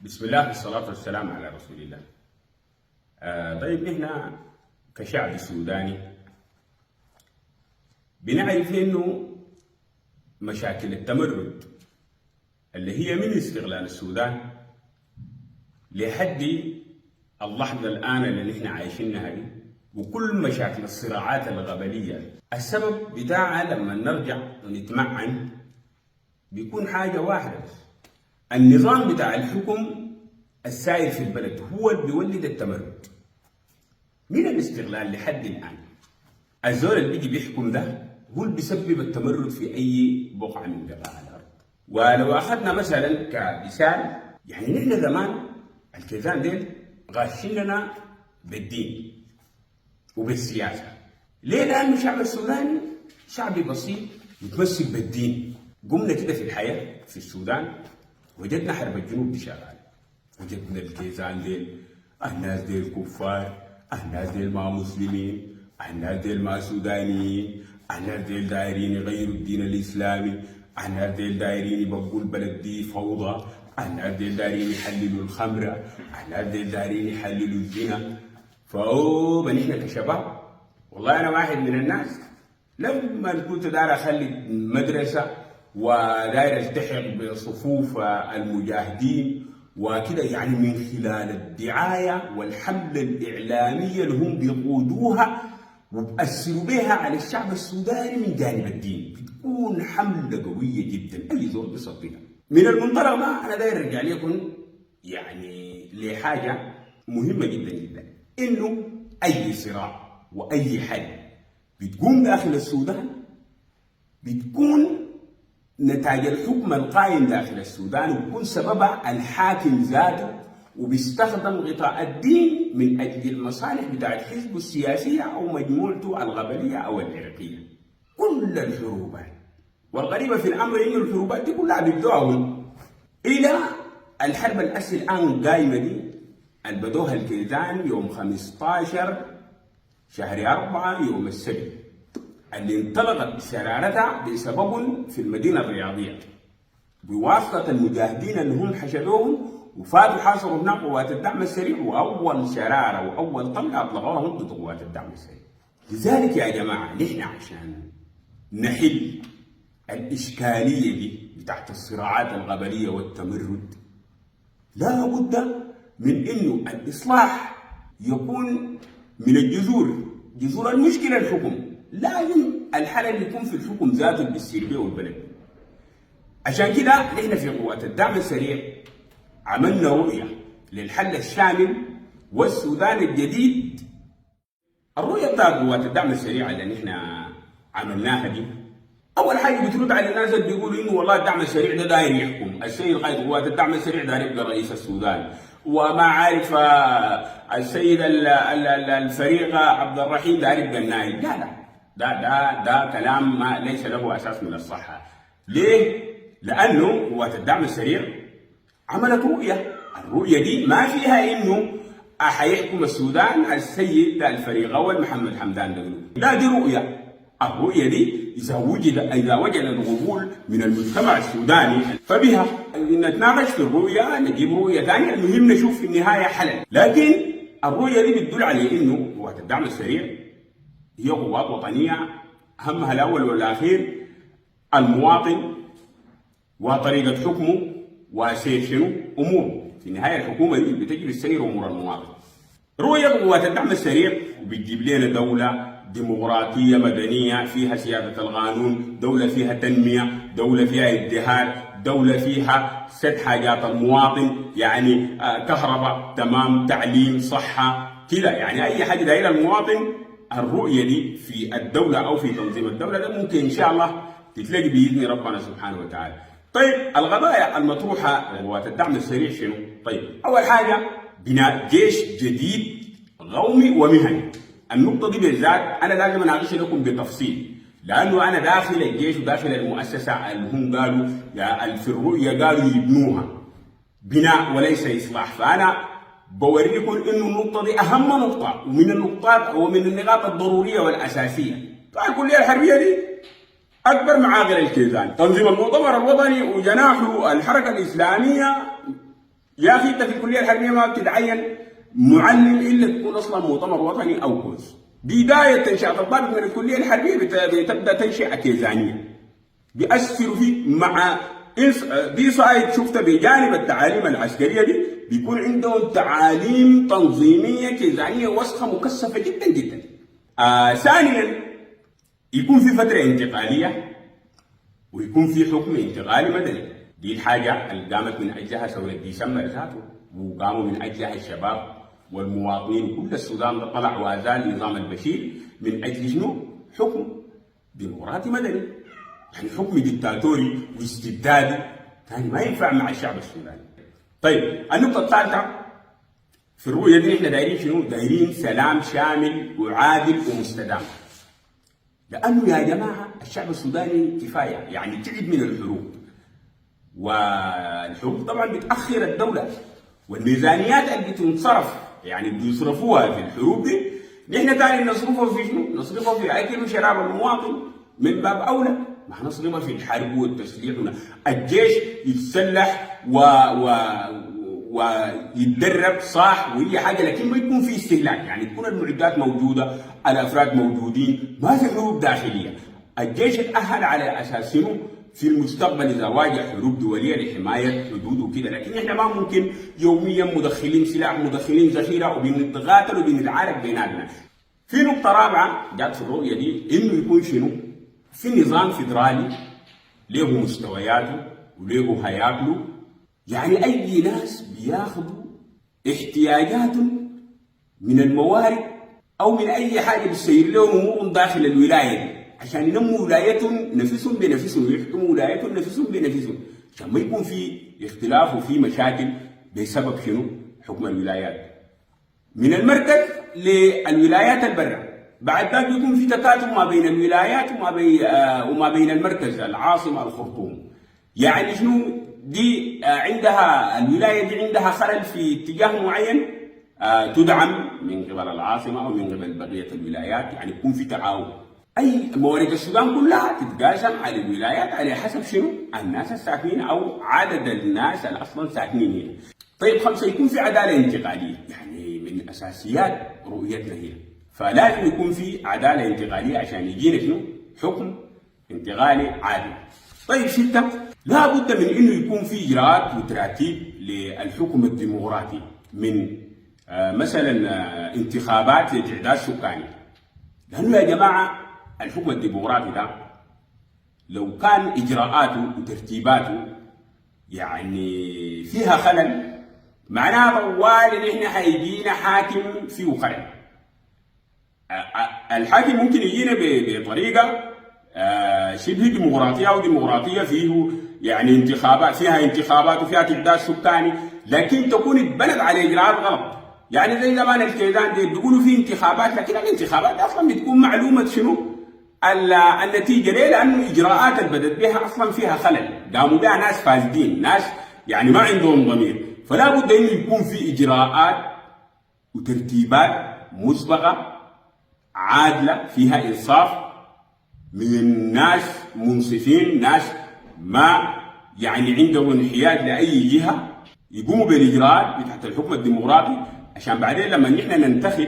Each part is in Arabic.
بسم الله والصلاة والسلام على رسول الله. طيب نحن كشعب سوداني بنعرف انه مشاكل التمرد اللي هي من استغلال السودان لحد اللحظة الآن اللي نحن عايشينها دي، وكل مشاكل الصراعات الغبلية السبب بتاعها لما نرجع ونتمعن بيكون حاجة واحدة بس. النظام بتاع الحكم السائر في البلد هو اللي بيولد التمرد من الاستغلال لحد الآن. الزول اللي بيجي بيحكم ده هو اللي بيسبب التمرد في أي بقعة من بقاع الأرض. ولو أخذنا مثلا كمثال، يعني نحن زمان الكيزان ديل غاشين لنا بالدين وبالسياسة. ليه؟ لأن الشعب السوداني شعبي بسيط يتمسك بالدين. قمنا كده في الحياة في السودان وجدنا حرب الجنوب دي شغالة، وجدنا الكيزان ديل الناس ديل كفار، الناس ديل ما مسلمين، الناس ديل ما سودانيين، الناس ديل دايرين يغيروا الدين الإسلامي، الناس ديل دايرين يبقوا البلد دي فوضى، الناس ديل دايرين يحللوا الخمرة، الناس ديل دايرين يحللوا الزنا. فهو نحن كشباب، والله أنا واحد من الناس لما كنت داير أخلي مدرسة وداير التحق بصفوف المجاهدين وكده، يعني من خلال الدعاية والحملة الإعلامية اللي هم بيقودوها وبأثروا بها على الشعب السوداني من جانب الدين، بتكون حملة قوية جدا أي زول بيصدقها. من المنطلق ده أنا داير أرجع لكم يعني لحاجة مهمة جدا جدا، إنه أي صراع وأي حل بتقوم داخل السودان بتكون نتاج الحكم القائم داخل السودان، وبيكون سببها الحاكم ذاته وبيستخدم غطاء الدين من أجل المصالح بتاعت حزبه السياسية أو مجموعته الغبلية أو العرقية. كل الحروبات، والغريبة في الأمر إنه الحروبات دي كلها بيبدوها إلى الحرب الأسي الآن قايمة دي البدوها الكيزان يوم 15 شهر 4 يوم السبت، اللي انطلقت شرارتها بسبب في المدينة الرياضية بواسطة المجاهدين اللي هم حشدوهم وفاتوا حاصروا هناك قوات الدعم السريع، وأول شرارة وأول طلقة أطلقوها ضد قوات الدعم السريع. لذلك يا جماعة نحن عشان نحل الإشكالية دي بتاعت الصراعات الغبلية والتمرد لا بد من إنه الإصلاح يكون من الجذور، جذور المشكلة الحكم. لازم الحل اللي يكون في الحكم ذاته اللي بيصير بيه البلد. عشان كده نحن في قوات الدعم السريع عملنا رؤية للحل الشامل والسودان الجديد. الرؤية بتاعت قوات الدعم السريع اللي نحن عملناها دي، أول حاجة بترد على الناس اللي بيقولوا إنه والله الدعم السريع ده داير يحكم، السيد قائد قوات الدعم السريع داير يبقى رئيس السودان، وما عارف السيد الفريق عبد الرحيم داير يبقى النائب. لا ده كلام ما ليس له أساس من الصحة. ليه؟ لأنه قوات الدعم السريع عملت رؤية، الرؤية دي ما فيها إنه حيحكم السودان السيد الفريق أول محمد حمدان دغلو، لا دي رؤية. الرؤية دي إذا وجد القبول من المجتمع السوداني فبها نتناقش في الرؤية، نجيب رؤية ثانية، المهم نشوف في النهاية حل. لكن الرؤية دي بتدل على إنه قوات الدعم السريع هي قوات وطنية همها الأول والأخير المواطن وطريقة حكمه وسير شنو أموره. في النهاية الحكومة دي بتجري السير أمور المواطن. رؤية قوات الدعم السريع وبتجيب لنا دولة ديمقراطية مدنية فيها سيادة القانون، دولة فيها تنمية، دولة فيها ازدهار، دولة فيها سد حاجات المواطن، يعني كهرباء تمام، تعليم، صحة كده، يعني أي حاجة دايرة المواطن. الرؤية دي في الدولة أو في تنظيم الدولة ده ممكن إن شاء الله تتلاقي بإذن ربنا سبحانه وتعالى. طيب القضايا المطروحة قوات الدعم السريع شنو؟ طيب أول حاجة بناء جيش جديد قومي ومهني. النقطة دي بالذات أنا لازم أناقش لكم بتفصيل، لأنه أنا داخل الجيش وداخل المؤسسة اللي هم قالوا في الرؤية قالوا يبنوها بناء وليس إصلاح، فأنا بوريكم إنه النقطة دي أهم نقطة ومن النقاط ومن النقاط الضرورية والأساسية. فالكلية الحربية دي أكبر معاقل الكيزان، تنظيم المؤتمر الوطني وجناحه الحركة الإسلامية يا اخي انت في الكليه الحربيه ما بتتعين معلم الا تكون اصلا مؤتمر وطني او كوز. بدايه تنشئه الضابط من الكليه الحربيه بتبدا تنشئه كيزانيه بيأثروا فيه مع دي صايد شفتها بجانب التعاليم العسكريه دي بيكون عندهم تعاليم تنظيميه كيزانيه وسخه مكثفه جدا جدا. ثانيا يكون في فتره انتقاليه ويكون في حكم انتقالي مدني. دي الحاجه اللي قامت من اجلها ثوره ديسمبر ذاته، وقاموا من اجلها الشباب والمواطنين كل السودان طلع وازال نظام البشير من اجل شنو؟ حكم ديمقراطي مدني. يعني حكم ديكتاتوري واستبدادي ثاني ما ينفع مع الشعب السوداني. طيب النقطه الثالثه في الرؤيه دي احنا دايرين شنو؟ دايرين سلام شامل وعادل ومستدام. لانه يا جماعه الشعب السوداني كفايه يعني تعب من الحروب، والحروب طبعا بتاخر الدوله، والميزانيات اللي بتنصرف يعني بيصرفوها في الحروب دي نحن ثاني نصرفها في شنو؟ نصرفها في اكل وشراب المواطن من باب اولى، ما نصرفها في الحرب والتسليح. الجيش يتسلح ويتدرب صح وهي حاجه، لكن ما يكون في استهلاك، يعني تكون المعدات موجوده، الافراد موجودين، ما في حروب داخليه. الجيش اتاهل على اساس انه في المستقبل اذا واجه حروب دوليه لحمايه حدوده وكده، لكن احنا ما ممكن يوميا مدخلين سلاح مدخلين ذخيره وبنتقاتل وبنتعارك بيناتنا. في نقطه رابعه جات في الرؤيه دي انه يكون شنو؟ في نظام فيدرالي له مستوياته وله هياكله، يعني اي ناس بياخذوا احتياجاتهم من الموارد او من اي حاجه بتسير لهم امورهم داخل الولايه دي عشان ينموا ولايتهم نفسهم بنفسهم ويحكموا ولايتهم نفسهم بنفسهم، عشان ما يكون في اختلاف وفي مشاكل بسبب شنو؟ حكم الولايات من المركز للولايات البرة. بعد ذلك بيكون في تكاتف ما بين الولايات وما بين المركز العاصمه الخرطوم. يعني شنو؟ دي عندها الولايه دي عندها خلل في اتجاه معين تدعم من قبل العاصمه او من قبل بقيه الولايات، يعني يكون في تعاون. اي موارد السودان كلها تتقاسم على الولايات على حسب شنو؟ الناس الساكنين او عدد الناس اللي اصلا ساكنين هنا. طيب 5 يكون في عداله انتقاليه، يعني من اساسيات رؤيتنا هنا، فلازم يكون في عداله انتقاليه عشان يجينا شنو؟ حكم انتقالي عادل. طيب 6 لا بد من انه يكون في اجراءات وتراتيب للحكم الديمقراطي، من مثلا انتخابات لتعداد سكاني. لانه يا جماعه الحكم الديمقراطي ده لو كان اجراءاته وترتيباته يعني فيها خلل، معناها طوال نحن هيجينا حاكم فيه خلل. الحاكم ممكن يجينا بطريقه شبه ديمقراطيه او ديمقراطيه فيه يعني انتخابات، فيها انتخابات وفيها تعداد سكاني، لكن تكون اتبنت على اجراءات غلط. يعني زي زمان الكيزان دي بيقولوا في انتخابات، لكن الانتخابات دي اصلا بتكون معلومه شنو؟ النتيجه ليه؟ لانه اجراءات اللي بدت بها اصلا فيها خلل، قاموا بها ناس فاسدين، ناس يعني ما عندهم ضمير. فلا بد انه يكون في اجراءات وترتيبات مسبقه عادله فيها انصاف من ناس منصفين، ناس ما يعني عندهم انحياز لاي جهه، يقوموا بالاجراءات بتاعت الحكم الديمقراطي، عشان بعدين لما نحن ننتخب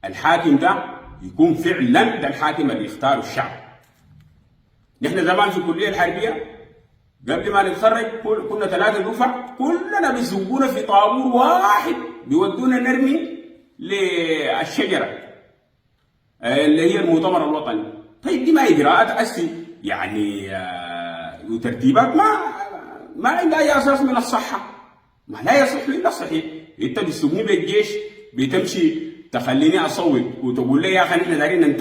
الحاكم ده يكون فعلا ده الحاكم اللي يختاره الشعب. نحن زمان في الكليه الحربيه قبل ما نتخرج كنا 3 دفع، كلنا بيسوقونا في طابور واحد بيودونا نرمي للشجره اللي هي المؤتمر الوطني. طيب دي ما اجراءات اسي يعني وترتيبات ما عندها اي اساس من الصحه، ما لا يصح الا الصحيح. انت بتسوقني بالجيش بتمشي تخليني اصوت وتقول لي يا اخي احنا دايرين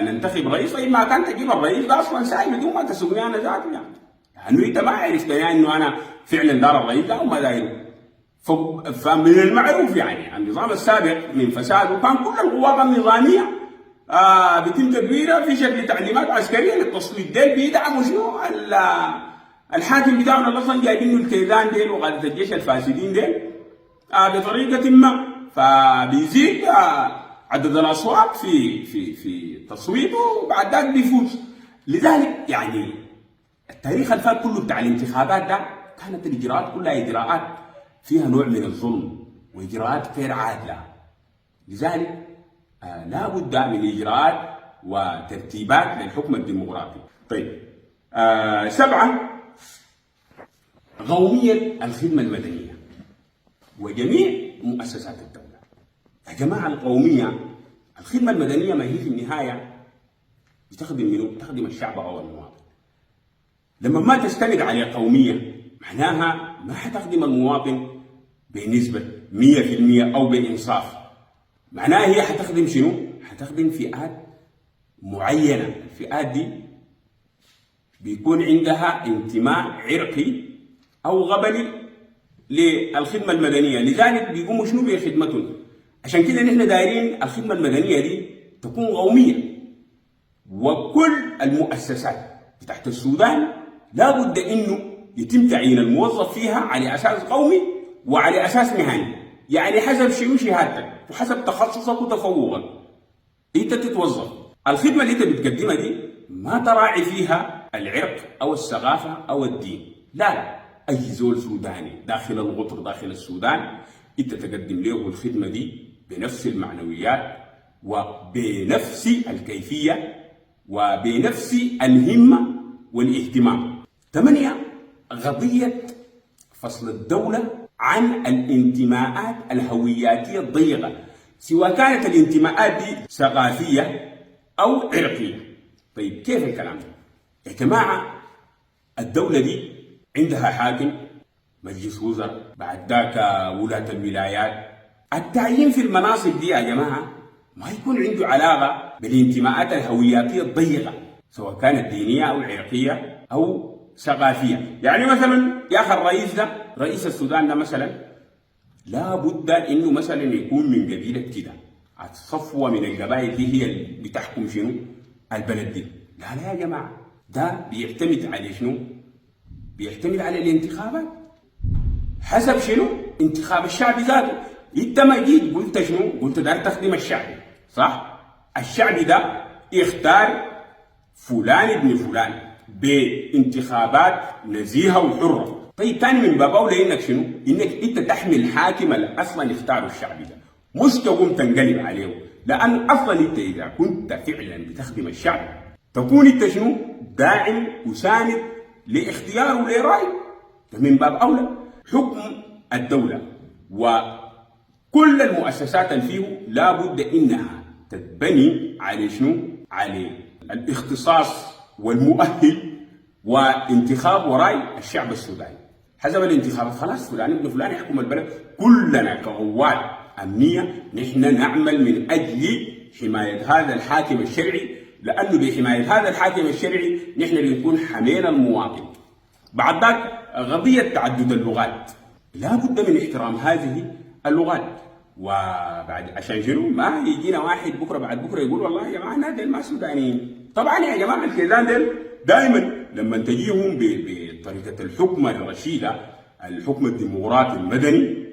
ننتخب رئيس، طيب ما كان تجيب الرئيس ده اصلا ساي بدون ما تسوقني انا ذاتي، يعني لانه انت ما عرفت يعني انه انا فعلا دار الرئيس ده وما دايره. فمن المعروف يعني النظام السابق من فساد، وكان كل القوات النظاميه بيتم تدويرها في شكل تعليمات عسكريه للتصويت. ديل بيدعموا شنو؟ الحاكم بتاعنا اللي اصلا جايبينه الكيدان ديل وقاده الجيش الفاسدين ديل بطريقه ما، فبيزيد عدد الاصوات في تصويته وبعد ذلك بيفوز. لذلك يعني التاريخ الفات كله بتاع الانتخابات ده كانت الاجراءات كلها اجراءات فيها نوع من الظلم وإجراءات غير عادلة. لذلك لا بد من إجراءات وترتيبات للحكم الديمقراطي. طيب 7 قومية الخدمة المدنية وجميع مؤسسات الدولة. يا جماعة القومية الخدمة المدنية ما هي في النهاية بتخدم منو؟ بتخدم الشعب أو المواطن. لما ما تستند على قومية معناها ما حتخدم المواطن بنسبة 100% أو بإنصاف. معناها هي حتخدم شنو؟ حتخدم فئات معينة. الفئات دي بيكون عندها انتماء عرقي أو قبلي للخدمة المدنية، لذلك بيقوموا شنو بخدمتهم. عشان كده نحن دايرين الخدمة المدنية دي تكون قومية، وكل المؤسسات بتاعت السودان لابد انه يتم تعيين الموظف فيها على اساس قومي وعلى اساس مهني، يعني حسب شنو شهادتك وحسب تخصصك وتفوقك انت تتوظف. الخدمة اللي انت بتقدمها دي ما تراعي فيها العرق او الثقافة او الدين، لا، اي زول سوداني داخل القطر داخل السودان انت تقدم له الخدمة دي بنفس المعنويات وبنفس الكيفية وبنفس الهمة والاهتمام. 8 قضية فصل الدولة عن الانتماءات الهوياتية الضيقة، سواء كانت الانتماءات دي ثقافية أو عرقية. طيب كيف الكلام ده؟ يا جماعة الدولة دي عندها حاكم، مجلس وزراء، بعد ذاك ولاة الولايات. التعيين في المناصب دي يا جماعة ما يكون عنده علاقة بالانتماءات الهوياتية الضيقة، سواء كانت دينية أو عرقية أو ثقافية. يعني مثلا يا أخي الرئيس ده، رئيس السودان ده مثلا، لا بد إنه مثلا يكون من قبيلة كده، صفوة من القبائل دي هي اللي بتحكم شنو؟ البلد دي. لا لا يا جماعة، ده بيعتمد على شنو؟ بيعتمد على الانتخابات. حسب شنو؟ انتخاب الشعب ذاته. انت ما جيت قلت شنو؟ قلت دار تخدم الشعب، صح؟ الشعب ده يختار فلان ابن فلان بانتخابات نزيهة وحرة. طيب ثاني من باب اولى انك شنو؟ انك انت تحمي الحاكم اللي اصلا اختاره الشعب ده، مش تقوم تنقلب عليه. لان اصلا انت اذا كنت فعلا بتخدم الشعب تكون انت شنو؟ داعم وساند لاختياره ولرأيه. من باب اولى حكم الدولة وكل المؤسسات اللي فيه لابد انها تتبني على شنو؟ على الاختصاص والمؤهل وانتخاب وراي الشعب السوداني. حسب الانتخابات خلاص فلان ابن فلان يحكم البلد. كلنا كقوات امنيه نحن نعمل من اجل حمايه هذا الحاكم الشرعي، لانه بحمايه هذا الحاكم الشرعي نحن بنكون حمينا المواطن. بعد ذاك قضيه تعدد اللغات، لا بد من احترام هذه اللغات. وبعد عشان شنو؟ ما يجينا واحد بكره بعد بكره يقول والله يا جماعه الناس ديل ما سودانيين. طبعا يا جماعه الكيزان ديل دائما لما تجيهم بطريقه الحكم الرشيده، الحكم الديمقراطي المدني،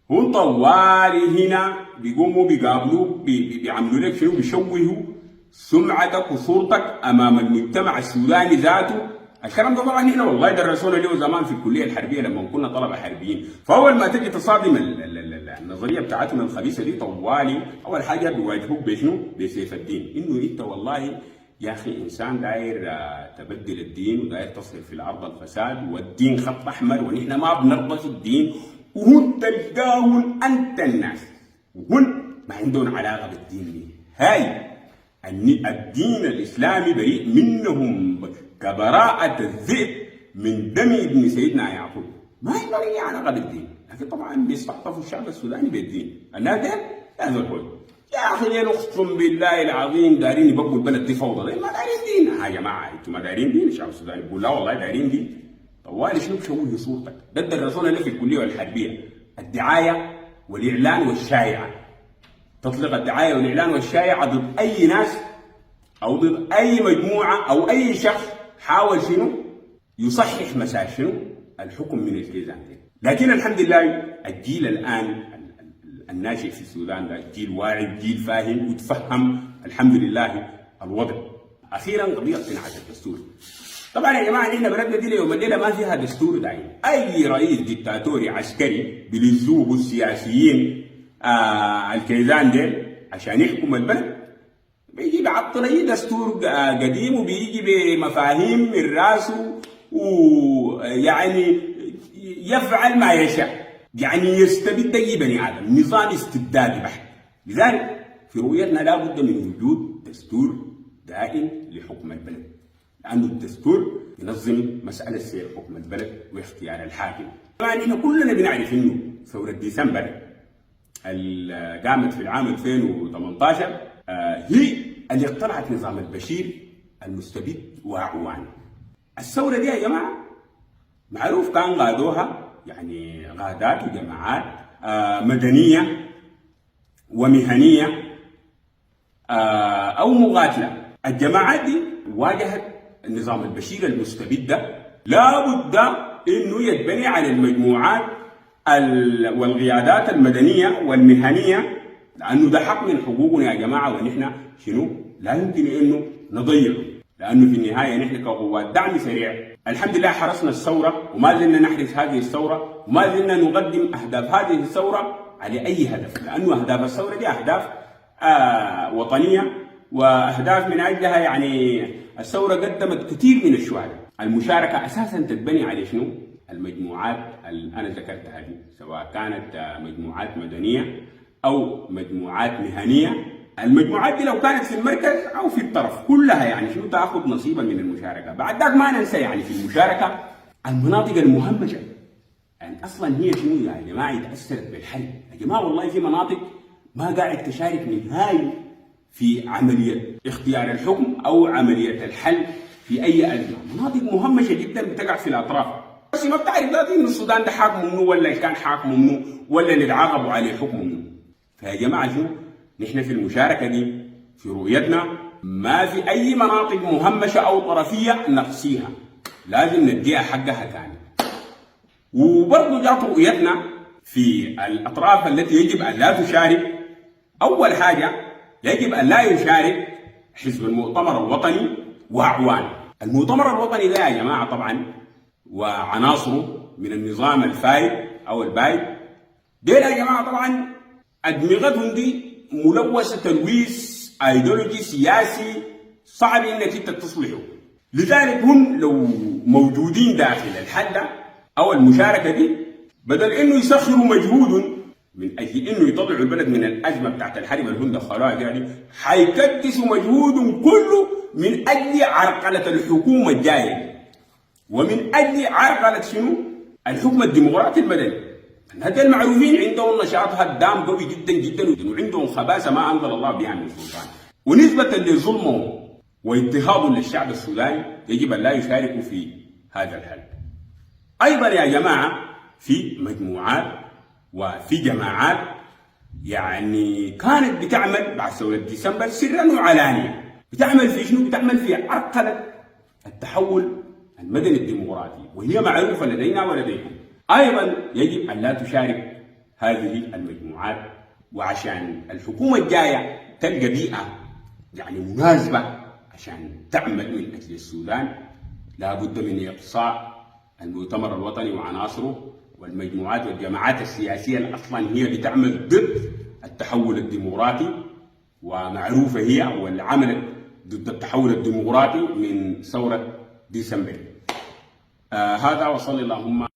هم طوالي هنا بيقوموا بيقابلوك بيعملوا لك شنو؟ بيشوهوا سمعتك وصورتك امام المجتمع السوداني ذاته. الكلام ده طبعا هنا والله درسونا له زمان في الكليه الحربيه لما كنا طلبه حربيين. فاول ما تجي تصادم النظريه بتاعتهم الخبيثه دي طوالي اول حاجه بيواجهوك بشنو؟ بسيف الدين، انه انت والله يا اخي انسان داير تبدل الدين وداير تصل في الارض الفساد، والدين خط احمر ونحن ما بنرضى في الدين، وهن تلقاهم انت الناس وهن ما عندهم علاقه بالدين دي. هاي الدين الاسلامي بريء منهم كبراءة الذئب من دم ابن سيدنا يعقوب، ما عندهم اي علاقه بالدين، لكن طبعا بيستعطفوا الشعب السوداني بالدين. الناس ديل لا زول يا اخي ديل اقسم بالله العظيم دارين يبقوا البلد دي فوضى، ما دارين دين. يا جماعه انتم ما دارين دين؟ الشعب السوداني بيقول لا والله دارين دين. طوالي شنو بشوه صورتك؟ ده درسونا ليه في الكليه والحربيه؟ الدعايه والاعلان والشائعه. تطلق الدعايه والاعلان والشائعه ضد اي ناس او ضد اي مجموعه او اي شخص حاول شنو؟ يصحح مسار شنو؟ الحكم من الكيزان. لكن الحمد لله الجيل الان الناشئ في السودان ده جيل واعي، جيل فاهم وتفهم الحمد لله الوضع. اخيرا قضيه صناعه الدستور. طبعا يا جماعه نحن بلدنا دي ليوم الليله ما فيها دستور دايم، اي رئيس ديكتاتوري عسكري بيلزوه السياسيين الكيزان ديل عشان يحكم البلد، بيجي بيعطل اي دستور قديم وبيجي بمفاهيم من راسه ويعني يفعل ما يشاء، يعني يستبد اي بني ادم، نظام استبدادي بحت. لذلك في رؤيتنا لا بد من وجود دستور دائم لحكم البلد، لانه الدستور ينظم مساله سير حكم البلد واختيار الحاكم. طبعا احنا كلنا بنعرف انه ثوره ديسمبر اللي قامت في العام 2018 هي اللي اقتلعت نظام البشير المستبد واعوانه. الثوره دي يا جماعه معروف كان غادوها يعني غادات وجماعات مدنيه ومهنيه او مقاتله. الجماعات دي واجهت النظام البشير المستبد ده، لا بد انه يتبني على المجموعات والقيادات المدنيه والمهنيه، لانه ده حق من حقوقنا يا جماعه، ونحن شنو لا يمكن انه نضيعه، لانه في النهايه نحن كقوات دعم سريع الحمد لله حرسنا الثوره وما زلنا نحرس هذه الثوره وما زلنا نقدم اهداف هذه الثوره على اي هدف، لانه اهداف الثوره دي اهداف وطنيه واهداف من اجلها يعني الثوره قدمت كثير من الشهداء. المشاركه اساسا تتبني على شنو؟ المجموعات اللي انا ذكرتها دي، سواء كانت مجموعات مدنيه او مجموعات مهنيه. المجموعات دي لو كانت في المركز او في الطرف كلها يعني شنو تاخذ نصيبا من المشاركه. بعد ذاك ما ننسى يعني في المشاركه المناطق المهمشه، يعني اصلا هي شنو يا جماعه تاثرت بالحرب. يا جماعه والله في مناطق ما قاعد تشارك نهائي في عمليه اختيار الحكم او عمليه الحل في اي ازمه، مناطق مهمشه جدا بتقع في الاطراف، بس ما بتعرف ذاتي انه السودان ده حاكمه منه ولا كان حاكمه منه ولا اللي اتعاقبوا عليه حكمه منه. فيا جماعه شنو؟ نحن في المشاركه دي في رؤيتنا ما في اي مناطق مهمشه او طرفيه نقصيها، لازم نديها حقها كامل. وبرضه جات رؤيتنا في الاطراف التي يجب ان لا تشارك. اول حاجه يجب ان لا يشارك حزب المؤتمر الوطني واعوانه. المؤتمر الوطني ده يا جماعه طبعا وعناصره من النظام الفايد او البايد ديل يا جماعه طبعا ادمغتهم دي ملوثه تلويث ايديولوجي سياسي صعب انك انت تصلحه. لذلك هم لو موجودين داخل الحل او المشاركه دي بدل انه يسخروا مجهود من اجل انه يطلعوا البلد من الازمه بتاعت الحرب اللي هم دخلوها يعني، حيكدسوا مجهودهم كله من اجل عرقله الحكومه الجايه ومن اجل عرقله شنو؟ الحكم الديمقراطي المدني. هذول المعروفين عندهم نشاط هدام قوي جدا جدا وعندهم خباثه ما انزل الله بها من سلطان، ونسبه لظلمهم واضطهادهم للشعب السوداني يجب ان لا يشاركوا في هذا الحل. ايضا يا جماعه في مجموعات وفي جماعات يعني كانت بتعمل بعد ثوره ديسمبر سرا وعلانيه، بتعمل في شنو؟ بتعمل في عرقله التحول المدني الديمقراطي، وهي معروفه لدينا ولديكم. ايضا يجب ان لا تشارك هذه المجموعات، وعشان الحكومه الجايه تلقى بيئه يعني مناسبه عشان تعمل من اجل السودان، لابد من اقصاء المؤتمر الوطني وعناصره والمجموعات والجماعات السياسيه اللي اصلا هي بتعمل ضد التحول الديمقراطي، ومعروفه هي واللي عملت ضد التحول الديمقراطي من ثوره ديسمبر. هذا وصلى اللهم